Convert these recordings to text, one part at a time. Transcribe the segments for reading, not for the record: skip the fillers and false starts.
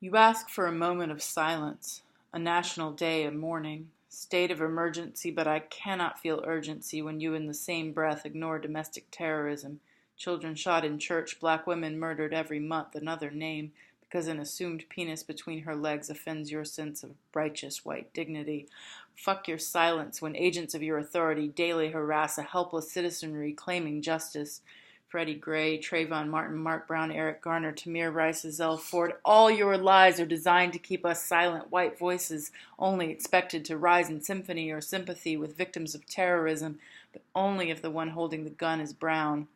You ask for a moment of silence, a national day of mourning, state of emergency, but I cannot feel urgency when you in the same breath ignore domestic terrorism, children shot in church, black women murdered every month, another name, because an assumed penis between her legs offends your sense of righteous white dignity. Fuck your silence when agents of your authority daily harass a helpless citizenry claiming justice. Freddie Gray, Trayvon Martin, Mark Brown, Eric Garner, Tamir Rice, Azell Ford, all your lies are designed to keep us silent white voices, only expected to rise in symphony or sympathy with victims of terrorism, but only if the one holding the gun is brown.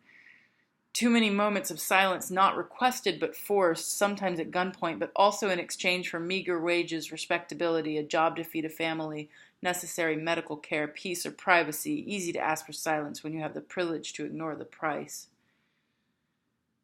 Too many moments of silence not requested but forced, sometimes at gunpoint, but also in exchange for meager wages, respectability, a job to feed a family, necessary medical care, peace, or privacy. Easy to ask for silence when you have the privilege to ignore the price.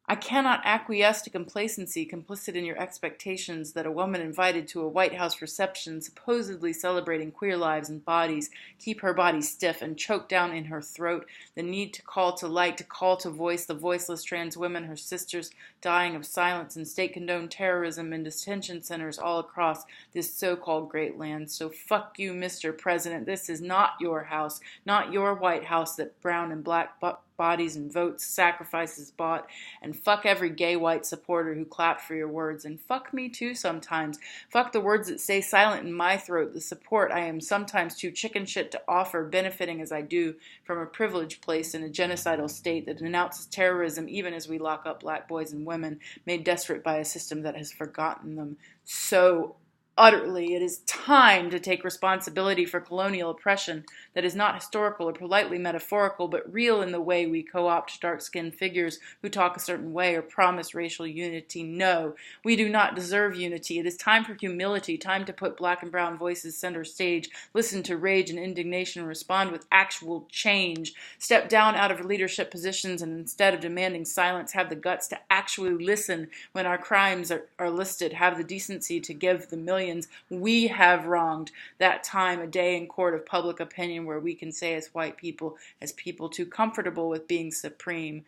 I cannot acquiesce to complacency complicit in your expectations that a woman invited to a White House reception supposedly celebrating queer lives and bodies keep her body stiff and choke down in her throat the need to call to light, to call to voice the voiceless trans women, her sisters, dying of silence and state-condoned terrorism in detention centers all across this so-called great land. So fuck you, Mr. President. This is not your house, not your White House that brown and black bodies and votes, sacrifices bought, and fuck every gay white supporter who clapped for your words, and fuck me too sometimes. Fuck the words that stay silent in my throat, the support I am sometimes too chicken shit to offer, benefiting as I do from a privileged place in a genocidal state that denounces terrorism even as we lock up black boys and women, made desperate by a system that has forgotten them so utterly. It is time to take responsibility for colonial oppression that is not historical or politely metaphorical, but real in the way we co-opt dark-skinned figures who talk a certain way or promise racial unity. No, we do not deserve unity. It is time for humility, time to put black and brown voices center stage, listen to rage and indignation, and respond with actual change. Step down out of leadership positions and instead of demanding silence, have the guts to actually listen when our crimes are listed, have the decency to give the millions we have wronged that time a day in court of public opinion where we can say as white people, as people too comfortable with being supreme,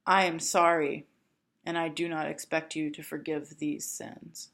I am sorry, and I do not expect you to forgive these sins.